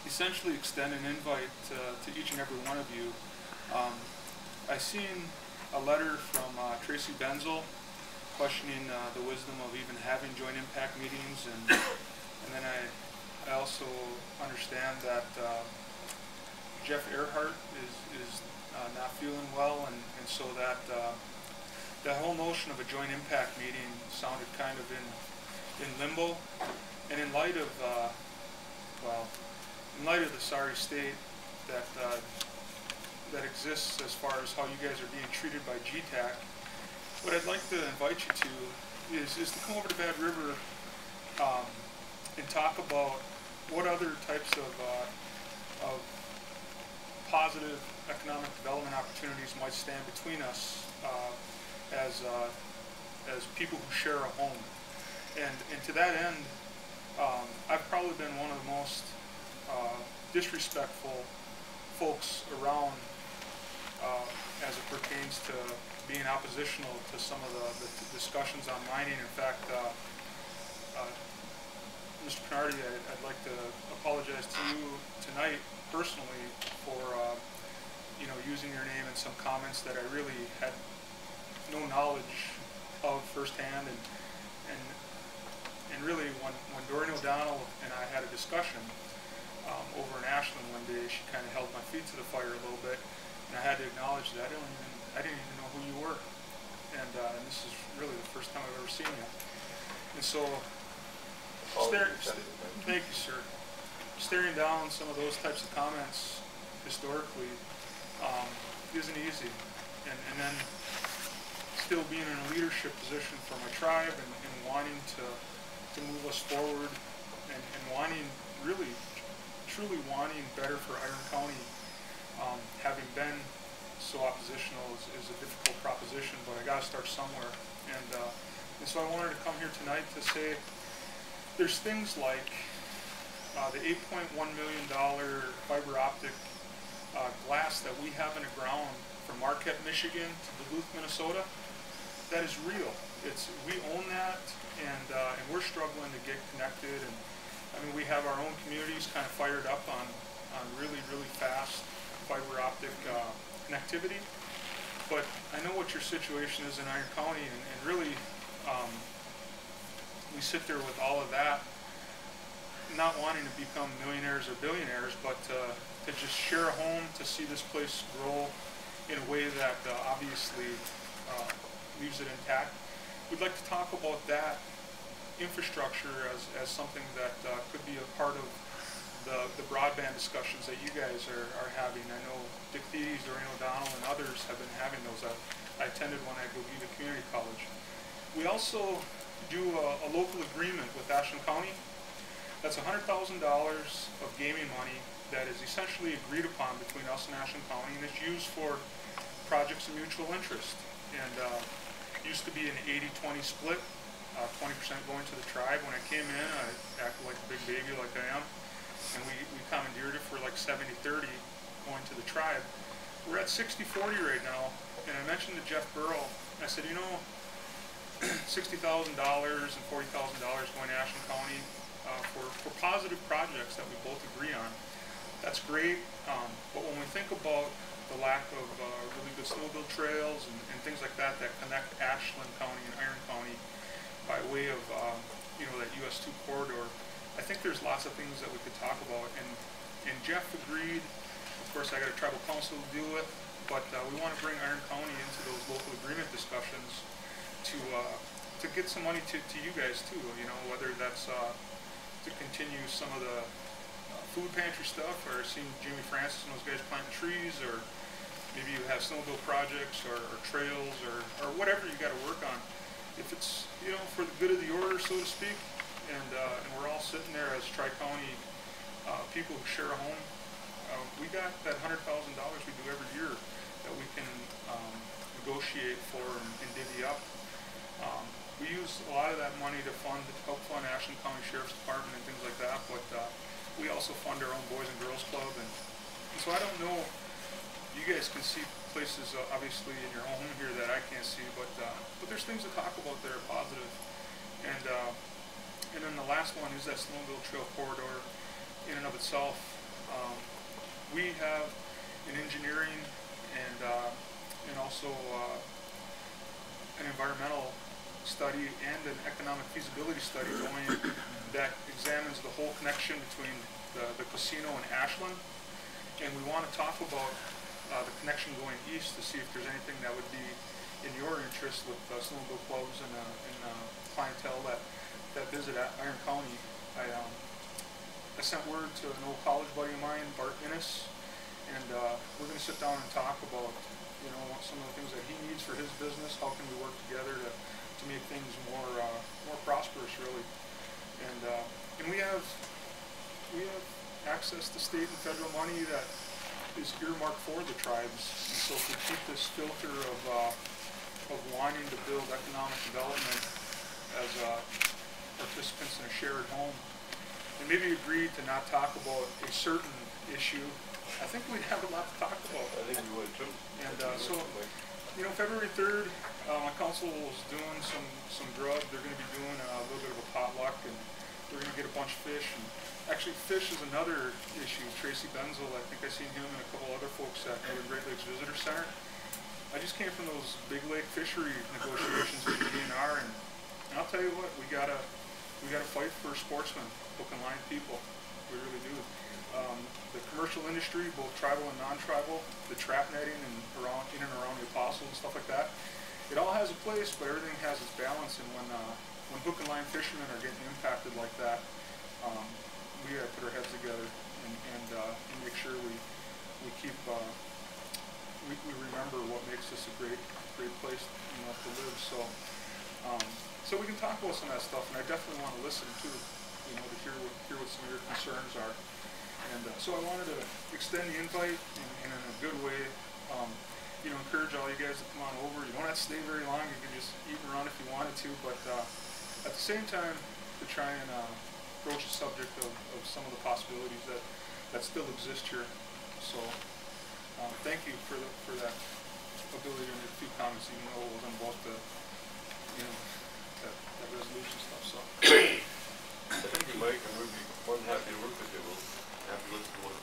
essentially extend an invite to each and every one of you. I seen a letter from Tracy Benzel questioning the wisdom of even having joint impact meetings, and then I also understand that Jeff Earhart is not feeling well, and so that that whole notion of a joint impact meeting sounded kind of in limbo. And in light of in light of the sorry state that that exists as far as how you guys are being treated by Gtac, what I'd like to invite you to is to come over to Bad River and talk about what other types of positive economic development opportunities might stand between us as people who share a home. And to that end, I've probably been one of the most disrespectful folks around as it pertains to being oppositional to some of the discussions on mining. In fact, Mr. Penardi, I'd like to apologize to you tonight personally for using your name in some comments that I really had no knowledge of firsthand, and really when Doreen O'Donnell and I had a discussion over in Ashland one day, she kind of held my feet to the fire a little bit, and I had to acknowledge that I didn't even know who you were, and this is really the first time I've ever seen you. And so, thank you, sir. Staring down some of those types of comments historically isn't easy, and then still being in a leadership position for my tribe and wanting to move us forward and wanting, really, truly wanting better for Iron County, having been so oppositional is a difficult proposition, but I got to start somewhere. And so I wanted to come here tonight to say there's things like the $8.1 million fiber optic glass that we have in the ground from Marquette, Michigan to Duluth, Minnesota. That is real. We own that, and we're struggling to get connected. And I mean, we have our own communities kind of fired up on really, really fast fiber optic connectivity. But I know what your situation is in Iron County, and really, we sit there with all of that, not wanting to become millionaires or billionaires, but to just share a home, to see this place grow in a way that obviously leaves it intact. We'd like to talk about that infrastructure as something that could be a part of the broadband discussions that you guys are having. I know Dick Thees, Doreen O'Donnell, and others have been having those. I attended one at Gogebic Community College. We also do a local agreement with Ashland County. That's $100,000 of gaming money that is essentially agreed upon between us and Ashland County, and it's used for projects of mutual interest. And it used to be an 80-20 split, 20% going to the tribe. When I came in, I acted like a big baby like I am, and we commandeered it for like 70-30 going to the tribe. We're at 60-40 right now, and I mentioned to Jeff Burrow, I said, you know, $60,000 and $40,000 going to Ashland County for positive projects that we both agree on. That's great, but when we think about the lack of really good snowmobile trails and things like that that connect Ashland County and Iron County by way of that US 2 corridor, I think there's lots of things that we could talk about. And Jeff agreed. Of course, I got a tribal council to deal with, but we want to bring Iron County into those local agreement discussions to get some money to you guys too. You know, whether that's to continue some of the food pantry stuff, or seeing Jimmy Francis and those guys planting trees, or maybe you have snowmobile projects or trails or whatever you got to work on. If it's for the good of the order, so to speak, and we're all sitting there as Tri-County people who share a home, we got that $100,000 we do every year that we can negotiate for and divvy up. We use a lot of that money to help fund Ashland County Sheriff's Department and things like that, but we also fund our own Boys and Girls Club, and so I don't know, you guys can see places obviously in your home here that I can't see, but there's things to talk about that are positive. And then the last one is that snowmobile trail corridor in and of itself. We have an engineering and also an environmental study and an economic feasibility study going that examines the whole connection between the casino and Ashland. And we want to talk about the connection going east to see if there's anything that would be in your interest with snowmobile clubs and clientele that visit Iron County. I sent word to an old college buddy of mine, Bart Innes, and we're going to sit down and talk about, you know, some of the things that he needs for his business. How can we work together to make things more prosperous, really? And we have access to state and federal money that is earmarked for the tribes. And so if we keep this filter of wanting to build economic development as participants in a shared home, and maybe agree to not talk about a certain issue, I think we'd have a lot to talk about. I think we would too. And so, you know, February 3rd, my council is doing some grub. They're going to be doing a little bit of a potluck, and they're going to get a bunch of fish. And actually, fish is another issue. Tracy Benzel, I think I seen him and a couple other folks at the Great Lakes Visitor Center. I just came from those big lake fishery negotiations with the DNR, and I'll tell you what, we gotta fight for sportsmen, hook and line people. We really do. The commercial industry, both tribal and non-tribal, the trap netting and in and around the Apostle and stuff like that, it all has a place, but everything has its balance. And when hook and line fishermen are getting impacted like that, we gotta put our heads together and make sure we keep we remember what makes this a great place, you know, to live. So we can talk about some of that stuff, and I definitely want to listen too, you know, to hear what some of your concerns are. And so I wanted to extend the invite in a good way. You know, encourage all you guys to come on over. You don't have to stay very long. You can just eat and run if you wanted to, but at the same time, to try and broach the subject of some of the possibilities that still exist here. So thank you for that ability to make a few comments, even though it wasn't about the, you know, that resolution stuff. So thank you, Mike, and we'll be more than happy to work with you. We'll have to listen to what